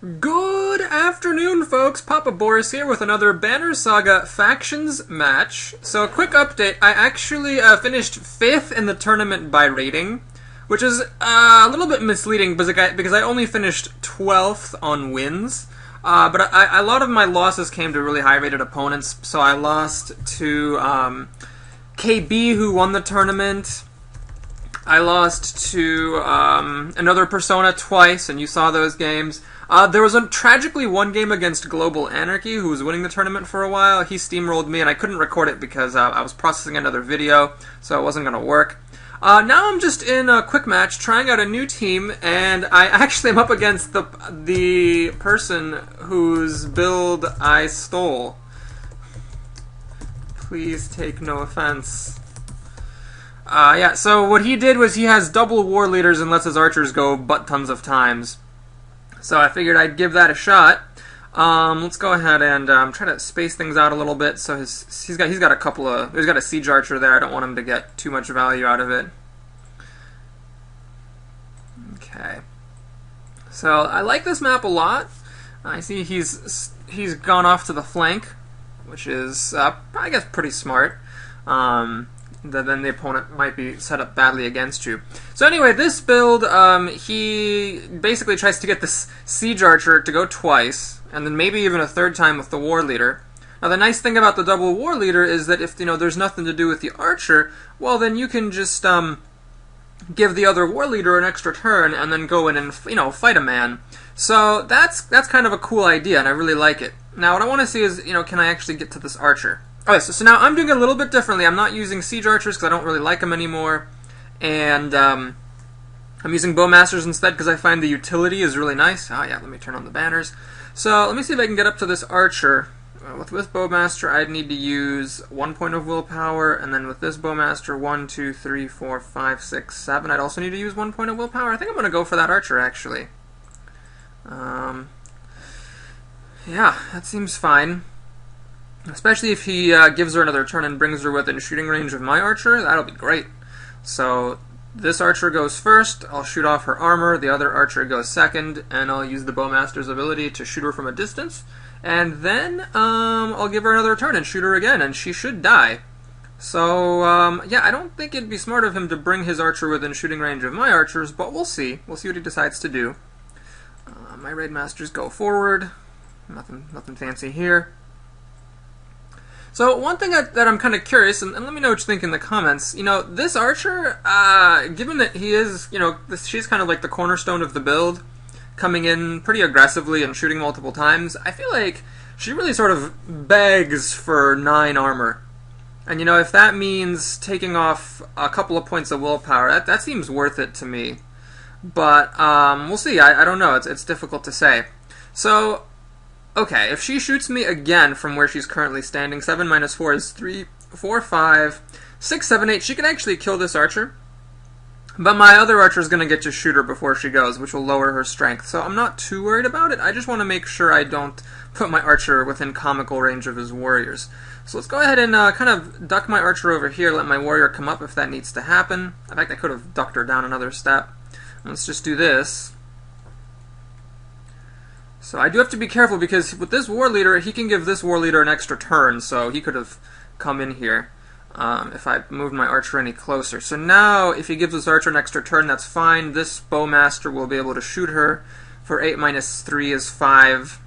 Good afternoon, folks. Papa Boris here with another Banner Saga Factions match. So, a quick update. I actually finished 5th in the tournament by rating, which is a little bit misleading because I only finished 12th on wins. But a lot of my losses came to really high-rated opponents. So I lost to KB, who won the tournament. I lost to another Persona twice, and you saw those games. There was tragically one game against Global Anarchy, who was winning the tournament for a while. He steamrolled me, and I couldn't record it because I was processing another video, so it wasn't going to work. Now I'm just in a quick match, trying out a new team, and I actually am up against the person whose build I stole. Please take no offense. Yeah, so what he did was he has double war leaders and lets his archers go butt tons of times. So I figured I'd give that a shot. Let's go ahead and try to space things out a little bit. So he's got a siege archer there. I don't want him to get too much value out of it. Okay. So I like this map a lot. I see he's gone off to the flank, which is I guess pretty smart. Then the opponent might be set up badly against you. So anyway, this build, he basically tries to get this siege archer to go twice, and then maybe even a third time with the war leader. Now the nice thing about the double war leader is that if there's nothing to do with the archer, well then you can just give the other war leader an extra turn and then go in and fight a man. So that's kind of a cool idea, and I really like it. Now what I want to see is can I actually get to this archer? Okay, so now I'm doing it a little bit differently. I'm not using siege archers because I don't really like them anymore, and I'm using bowmasters instead because I find the utility is really nice. Oh yeah, let me turn on the banners. So let me see if I can get up to this archer. With bowmaster, I'd need to use 1 point of willpower, and then with this bowmaster, 1, 2, 3, 4, 5, 6, 7. I'd also need to use 1 point of willpower. I think I'm going to go for that archer actually. Yeah, that seems fine. Especially if he gives her another turn and brings her within shooting range of my archer, that'll be great. So this archer goes first, I'll shoot off her armor, the other archer goes second, and I'll use the bowmaster's ability to shoot her from a distance, and then I'll give her another turn and shoot her again, and she should die. So, yeah, I don't think it'd be smart of him to bring his archer within shooting range of my archers, but we'll see. We'll see what he decides to do. My raid masters go forward. Nothing fancy here. So one thing that I'm kind of curious, and let me know what you think in the comments, this archer, given that he is, she's kind of like the cornerstone of the build, coming in pretty aggressively and shooting multiple times, I feel like she really sort of begs for 9 armor. And if that means taking off a couple of points of willpower, that seems worth it to me. But we'll see, I don't know, it's difficult to say. So okay, if she shoots me again from where she's currently standing, 7 minus 4 is 3, 4, 5, 6, 7, 8. She can actually kill this archer. But my other archer is going to get to shoot her before she goes, which will lower her strength. So I'm not too worried about it. I just want to make sure I don't put my archer within comical range of his warriors. So let's go ahead and kind of duck my archer over here, let my warrior come up if that needs to happen. In fact, I could have ducked her down another step. Let's just do this. So I do have to be careful because with this war leader, he can give this war leader an extra turn, so he could have come in here if I moved my archer any closer. So now, if he gives this archer an extra turn, that's fine. This bowmaster will be able to shoot her for 8 minus 3 is 5.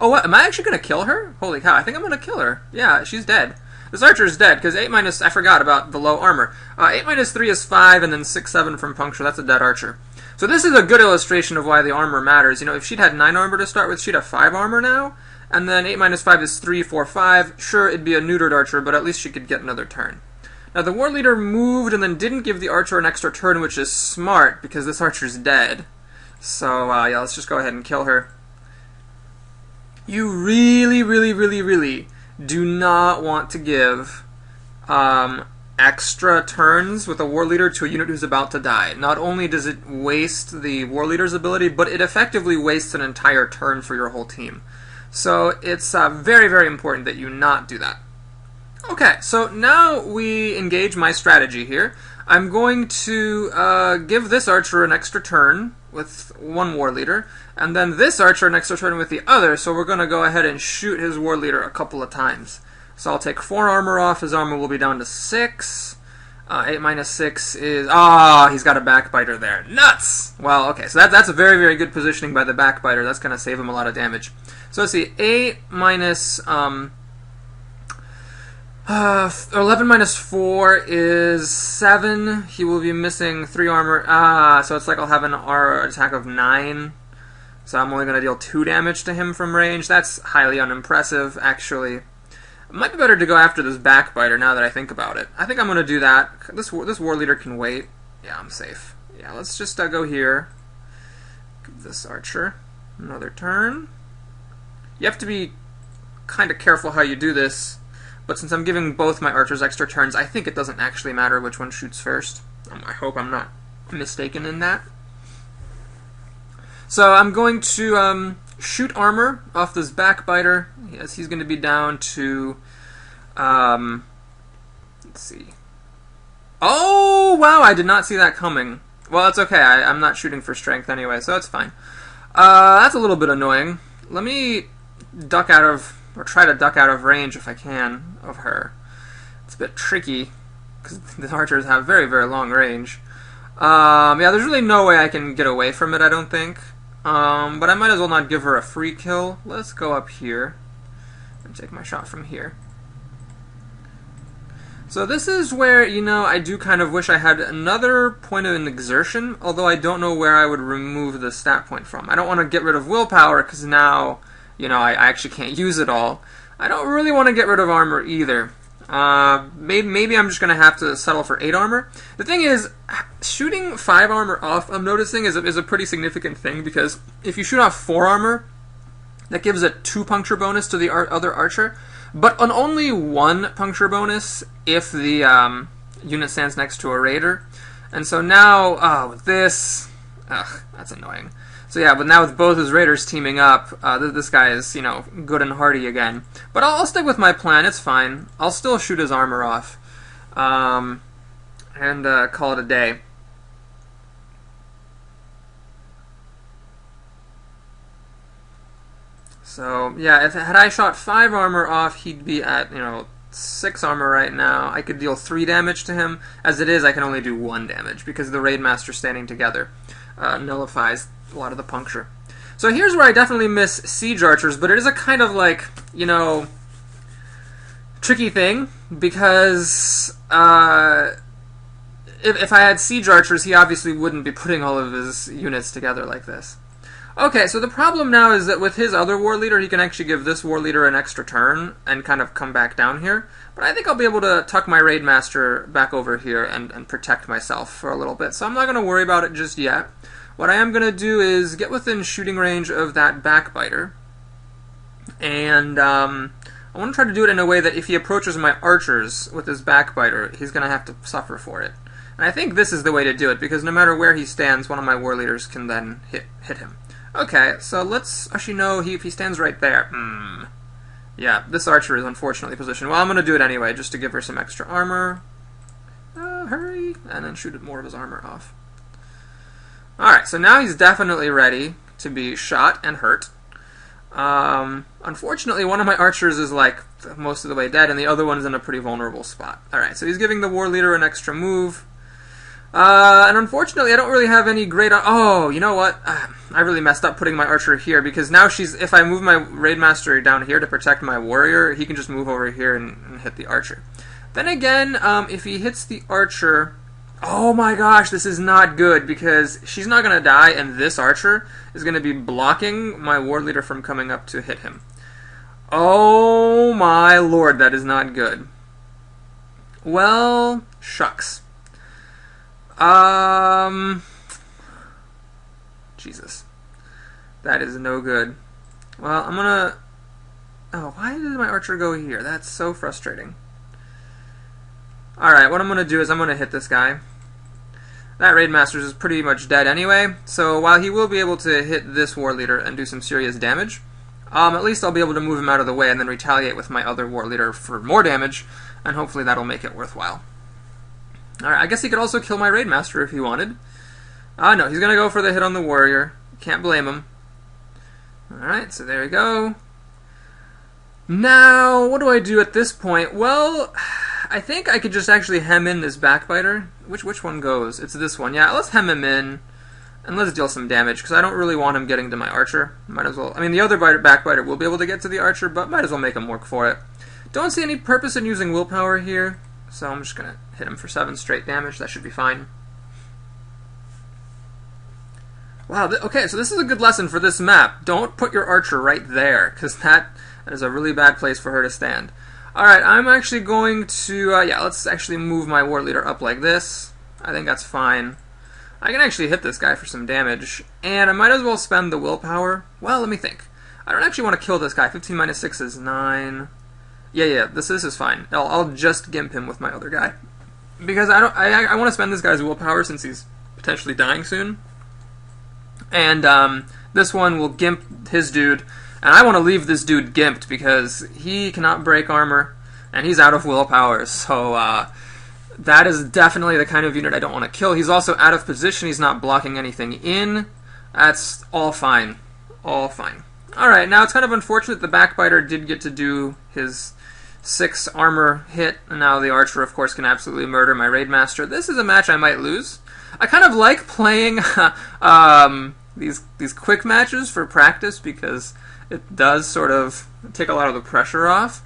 Oh, what? Am I actually going to kill her? Holy cow, I think I'm going to kill her. Yeah, she's dead. This archer is dead, because 8 minus... I forgot about the low armor. 8 minus 3 is 5, and then 6, 7 from puncture. That's a dead archer. So this is a good illustration of why the armor matters. If she'd had 9 armor to start with, she'd have 5 armor now. And then 8 minus 5 is 3, 4, 5. Sure, it'd be a neutered archer, but at least she could get another turn. Now, the war leader moved and then didn't give the archer an extra turn, which is smart, because this archer's dead. So, yeah, let's just go ahead and kill her. You really, really, really, really do not want to give extra turns with a war leader to a unit who's about to die. Not only does it waste the war leader's ability, but it effectively wastes an entire turn for your whole team. So it's very, very important that you not do that. Okay, so now we engage my strategy here. I'm going to give this archer an extra turn with one war leader, and then this archer next turn with the other, so we're going to go ahead and shoot his war leader a couple of times. So I'll take 4 armor off, his armor will be down to 6. 8 minus 6 is... he's got a backbiter there. Nuts! Well, okay, so that's a very, very good positioning by the backbiter. That's going to save him a lot of damage. So let's see, 8 minus... 11 minus 4 is 7. He will be missing 3 armor. So it's like I'll have an attack of 9. So I'm only going to deal 2 damage to him from range. That's highly unimpressive, actually. It might be better to go after this backbiter now that I think about it. I think I'm going to do that. This war leader can wait. Yeah, I'm safe. Yeah, let's just go here. Give this archer another turn. You have to be kind of careful how you do this. But since I'm giving both my archers extra turns, I think it doesn't actually matter which one shoots first. I hope I'm not mistaken in that. So I'm going to shoot armor off this backbiter. Yes, he's going to be down to... let's see. Oh, wow, I did not see that coming. Well, that's okay. I'm not shooting for strength anyway, so that's fine. That's a little bit annoying. Let me duck out of... or try to duck out of range if I can of her. It's a bit tricky because the archers have very, very long range. Yeah, there's really no way I can get away from it, I don't think. But I might as well not give her a free kill. Let's go up here and take my shot from here. So this is where, you know, I do kind of wish I had another point of an exertion, although I don't know where I would remove the stat point from. I don't want to get rid of willpower because now... you know, I actually can't use it all. I don't really want to get rid of armor either. Maybe I'm just going to have to settle for 8 armor. The thing is, shooting 5 armor off, I'm noticing, is a pretty significant thing, because if you shoot off 4 armor, that gives a 2 puncture bonus to the other archer, but on only 1 puncture bonus if the unit stands next to a raider. And so now, with this... that's annoying. So yeah, but now with both his raiders teaming up, this guy is, you know, good and hardy again. But I'll stick with my plan, it's fine. I'll still shoot his armor off. And call it a day. So, yeah, had I shot 5 armor off, he'd be at, you know, 6 armor right now. I could deal 3 damage to him. As it is, I can only do 1 damage, because the Raid Master standing together nullifies a lot of the puncture. So here's where I definitely miss siege archers, but it is a kind of like, you know, tricky thing, because if I had siege archers, he obviously wouldn't be putting all of his units together like this. Okay, so the problem now is that with his other war leader, he can actually give this war leader an extra turn and kind of come back down here. But I think I'll be able to tuck my Raid Master back over here and protect myself for a little bit. So I'm not going to worry about it just yet. What I am going to do is get within shooting range of that backbiter. And I want to try to do it in a way that if he approaches my archers with his backbiter, he's going to have to suffer for it. And I think this is the way to do it, because no matter where he stands, one of my war leaders can then hit him. Okay, so let's... actually, no, if he stands right there... yeah, this archer is unfortunately positioned. Well, I'm going to do it anyway, just to give her some extra armor. Hurry! And then shoot more of his armor off. Alright, so now he's definitely ready to be shot and hurt. Unfortunately, one of my archers is, like, most of the way dead, and the other one's in a pretty vulnerable spot. Alright, so he's giving the war leader an extra move. And unfortunately, I don't really have any great... oh, you know what? I really messed up putting my archer here, because now if I move my Raid Master down here to protect my warrior, he can just move over here and hit the archer. Then again, if he hits the archer... oh my gosh, this is not good, because she's not going to die, and this archer is going to be blocking my war leader from coming up to hit him. Oh my lord, that is not good. Well, shucks. Jesus. That is no good. Well, I'm gonna... oh, why did my archer go here? That's so frustrating. Alright, what I'm gonna do is I'm gonna hit this guy. That Raid Master is pretty much dead anyway, so while he will be able to hit this war leader and do some serious damage, at least I'll be able to move him out of the way and then retaliate with my other war leader for more damage, and hopefully that'll make it worthwhile. Alright, I guess he could also kill my Raid Master if he wanted. Ah, no, he's going to go for the hit on the warrior. Can't blame him. Alright, so there we go. Now, what do I do at this point? Well, I think I could just actually hem in this backbiter. Which one goes? It's this one. Yeah, let's hem him in, and let's deal some damage, because I don't really want him getting to my archer. Might as well. I mean, the other backbiter will be able to get to the archer, but might as well make him work for it. Don't see any purpose in using willpower here, so I'm just going to hit him for 7 straight damage. That should be fine. Wow, okay, so this is a good lesson for this map. Don't put your archer right there, because that is a really bad place for her to stand. Alright, I'm actually going to, yeah, let's actually move my war leader up like this. I think that's fine. I can actually hit this guy for some damage, and I might as well spend the willpower. Well, let me think. I don't actually want to kill this guy. 15 minus 6 is 9. Yeah, this is fine. I'll just gimp him with my other guy. Because I want to spend this guy's willpower since he's potentially dying soon. And this one will gimp his dude, and I want to leave this dude gimped because he cannot break armor, and he's out of willpower, so that is definitely the kind of unit I don't want to kill. He's also out of position, he's not blocking anything in. That's all fine. All fine. Alright, now it's kind of unfortunate the backbiter did get to do his 6 armor hit, and now the archer, of course, can absolutely murder my raidmaster. This is a match I might lose. I kind of like playing these quick matches for practice because it does sort of take a lot of the pressure off.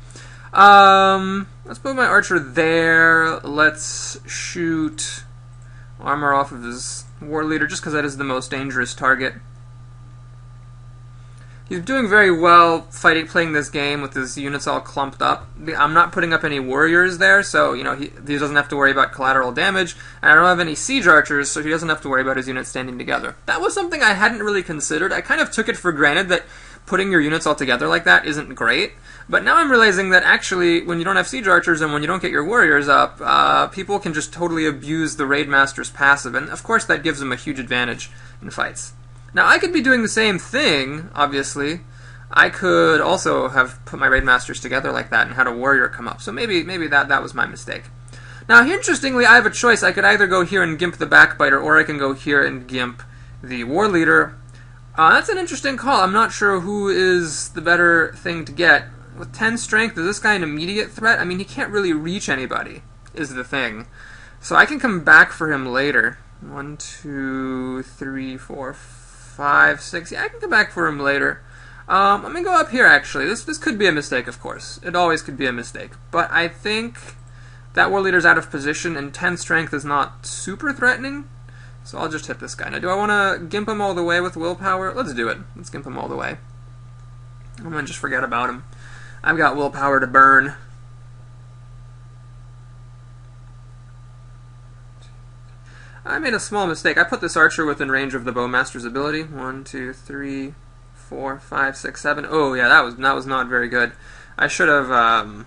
Let's put my archer there. Let's shoot armor off of his war leader just because that is the most dangerous target. He's doing very well playing this game with his units all clumped up. I'm not putting up any warriors there, so you know he doesn't have to worry about collateral damage, and I don't have any siege archers, so he doesn't have to worry about his units standing together. That was something I hadn't really considered. I kind of took it for granted that putting your units all together like that isn't great, but now I'm realizing that actually when you don't have siege archers and when you don't get your warriors up, people can just totally abuse the raidmaster's passive, and of course that gives them a huge advantage in fights. Now, I could be doing the same thing, obviously. I could also have put my raidmasters together like that and had a warrior come up. So maybe that was my mistake. Now, here, interestingly, I have a choice. I could either go here and gimp the backbiter, or I can go here and gimp the war leader. That's an interesting call. I'm not sure who is the better thing to get. With 10 strength, is this guy an immediate threat? I mean, he can't really reach anybody, is the thing. So I can come back for him later. 1, 2, 3, 4, 5, 6. Yeah, I can come back for him later. I'm going to go up here, actually. This could be a mistake, of course. It always could be a mistake. But I think that war leader's out of position, and 10 strength is not super threatening. So I'll just hit this guy. Now, do I want to gimp him all the way with willpower? Let's do it. Let's gimp him all the way. I'm going to just forget about him. I've got willpower to burn. I made a small mistake. I put this archer within range of the bowmaster's ability. 1, 2, 3, 4, 5, 6, 7. Oh yeah, that was not very good. I should have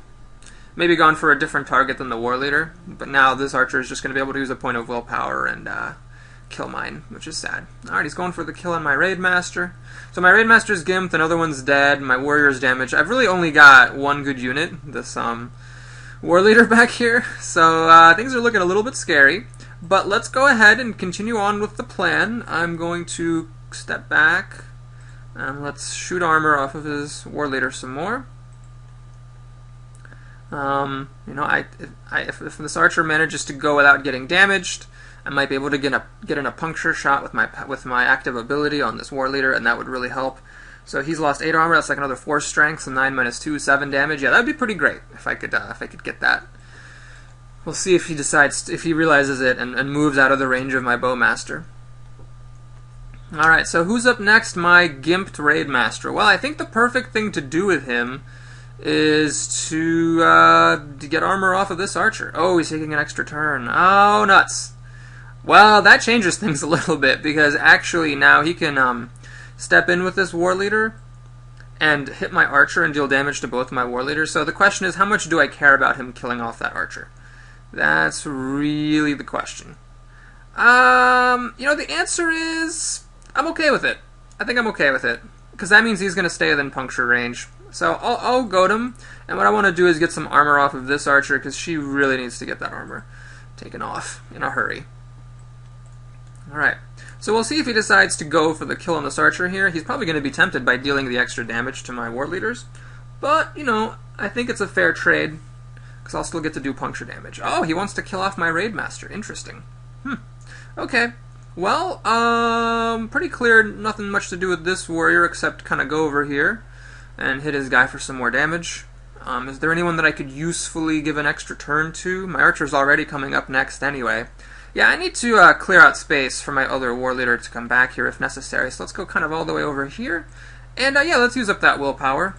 maybe gone for a different target than the war leader. But now this archer is just going to be able to use a point of willpower and kill mine, which is sad. Alright, he's going for the kill on my raidmaster. So my raidmaster's gimped, another one's dead, my warrior's damaged. I've really only got one good unit, this war leader back here. So things are looking a little bit scary. But let's go ahead and continue on with the plan. I'm going to step back and let's shoot armor off of his war leader some more. You know, if this archer manages to go without getting damaged, I might be able to get in a puncture shot with my active ability on this war leader, and that would really help. So he's lost 8 armor. That's like another 4 strength. So 9 minus 2, 7 damage. Yeah, that'd be pretty great if I could get that. We'll see if he realizes it and moves out of the range of my bowmaster. Alright, so who's up next? My gimped raidmaster. Well, I think the perfect thing to do with him is to get armor off of this archer. Oh, he's taking an extra turn. Oh, nuts. Well, that changes things a little bit, because actually now he can step in with this war leader and hit my archer and deal damage to both my war leaders. So the question is, how much do I care about him killing off that archer? That's really the question. You know, the answer is I'm okay with it. I think I'm okay with it, because that means he's going to stay within puncture range. So I'll goad him, and what I want to do is get some armor off of this archer, because she really needs to get that armor taken off in a hurry. Alright, so we'll see if he decides to go for the kill on this archer here. He's probably going to be tempted by dealing the extra damage to my war leaders. But, you know, I think it's a fair trade, because I'll still get to do puncture damage. Oh, he wants to kill off my raid master. Interesting. Okay. Well, pretty clear, nothing much to do with this warrior except kind of go over here and hit his guy for some more damage. Is there anyone that I could usefully give an extra turn to? My archer's already coming up next anyway. Yeah, I need to clear out space for my other war leader to come back here if necessary, so let's go kind of all the way over here. And yeah, let's use up that willpower.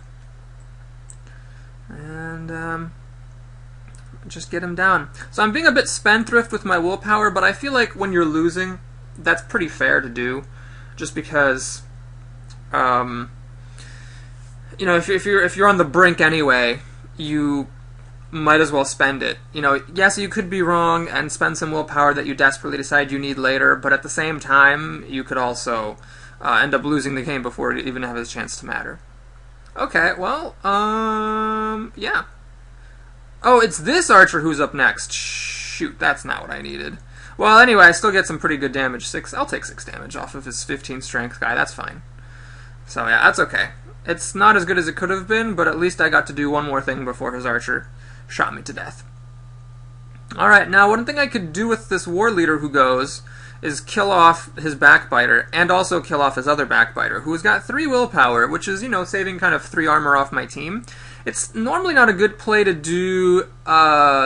And just get him down. So I'm being a bit spendthrift with my willpower, but I feel like when you're losing, that's pretty fair to do, just because, you know, if you're on the brink anyway, you might as well spend it. You know, yes, you could be wrong and spend some willpower that you desperately decide you need later, but at the same time, you could also end up losing the game before it even has a chance to matter. Okay, well, yeah. Oh, it's this archer who's up next. Shoot, that's not what I needed. Well, anyway, I still get some pretty good damage. I'll take 6 damage off of his 15 strength guy. That's fine. So, yeah, that's okay. It's not as good as it could have been, but at least I got to do one more thing before his archer shot me to death. Alright, now one thing I could do with this war leader who goes is kill off his backbiter, and also kill off his other backbiter, who has got 3 willpower, which is, you know, saving kind of 3 armor off my team. It's normally not a good play to do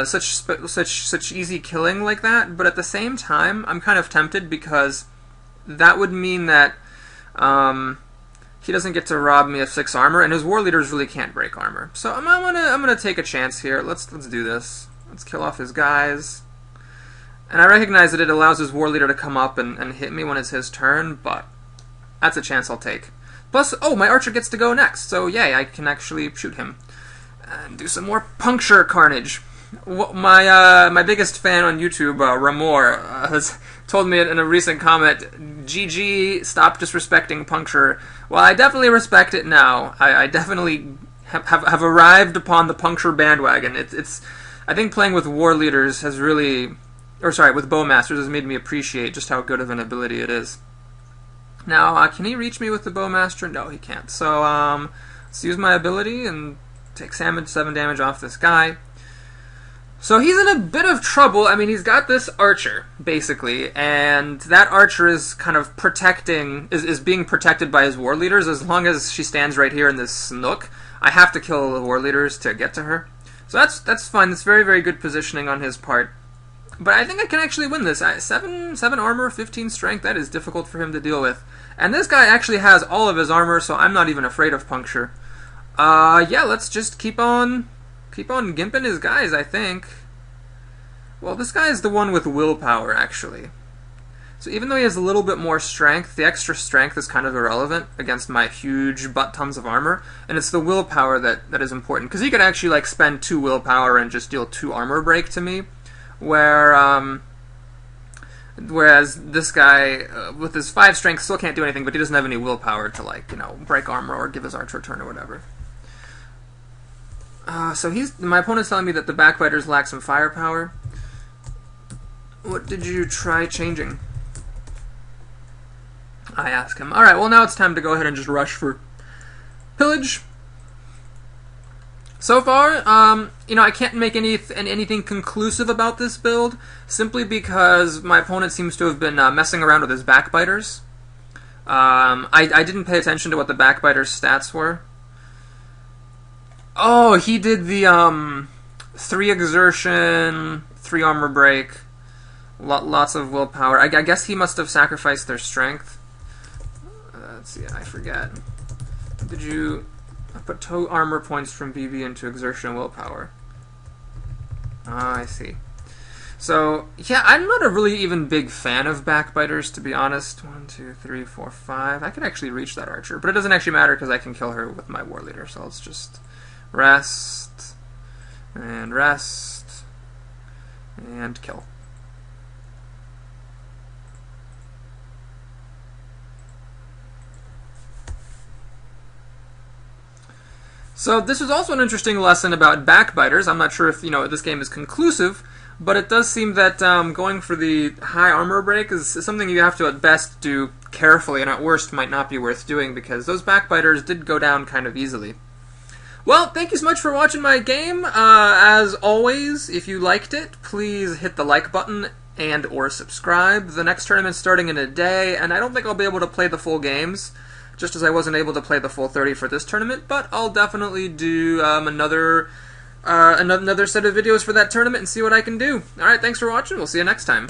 such easy killing like that, but at the same time, I'm kind of tempted because that would mean that he doesn't get to rob me of 6 armor, and his war leaders really can't break armor. So I'm gonna take a chance here. Let's do this. Let's kill off his guys. And I recognize that it allows his war leader to come up and hit me when it's his turn, but that's a chance I'll take. Plus, oh, my archer gets to go next, so yay, I can actually shoot him. And do some more puncture carnage. My biggest fan on YouTube, Ramor, has told me in a recent comment, GG, stop disrespecting puncture. Well, I definitely respect it now. I definitely have arrived upon the puncture bandwagon. It's I think playing with war leaders has really, or sorry, with bowmasters has made me appreciate just how good of an ability it is. Now, can he reach me with the bowmaster? No, he can't. So, let's use my ability and take 7 damage off this guy. So he's in a bit of trouble. I mean, he's got this archer, basically, and that archer is kind of is being protected by his war leaders. As long as she stands right here in this nook, I have to kill the war leaders to get to her. So that's fine. That's very, very good positioning on his part. But I think I can actually win this. 7 armor, 15 strength, that is difficult for him to deal with. And this guy actually has all of his armor, so I'm not even afraid of puncture. Yeah, let's just keep on gimping his guys, I think. Well, this guy is the one with willpower, actually. So even though he has a little bit more strength, the extra strength is kind of irrelevant against my huge butt tons of armor, and it's the willpower that is important. Because he could actually, like, spend 2 willpower and just deal 2 armor break to me, whereas this guy, with his 5 strength, still can't do anything, but he doesn't have any willpower to, like, you know, break armor or give his archer a turn or whatever. So my opponent's telling me that the backbiters lack some firepower. What did you try changing? I ask him. Alright, well now it's time to go ahead and just rush for pillage. So far, you know, I can't make anything conclusive about this build, simply because my opponent seems to have been messing around with his backbiters. I didn't pay attention to what the backbiters' stats were. Oh, he did the 3 exertion, 3 armor break, lots of willpower. I guess he must have sacrificed their strength. Let's see, I forget. Did you put 2 armor points from BB into exertion and willpower? Ah, I see. So, yeah, I'm not a really even big fan of backbiters, to be honest. 1, 2, 3, 4, 5. I could actually reach that archer, but it doesn't actually matter because I can kill her with my war leader, so let's just rest, and kill. So this is also an interesting lesson about backbiters. I'm not sure if, you know, this game is conclusive, But it does seem that going for the high armor break is something you have to at best do carefully, and at worst might not be worth doing, because those backbiters did go down kind of easily. Well, thank you so much for watching my game. As always, if you liked it, please hit the like button and or subscribe. The next tournament's starting in a day, and I don't think I'll be able to play the full games, just as I wasn't able to play the full 30 for this tournament, but I'll definitely do another set of videos for that tournament and see what I can do. Alright, thanks for watching. We'll see you next time.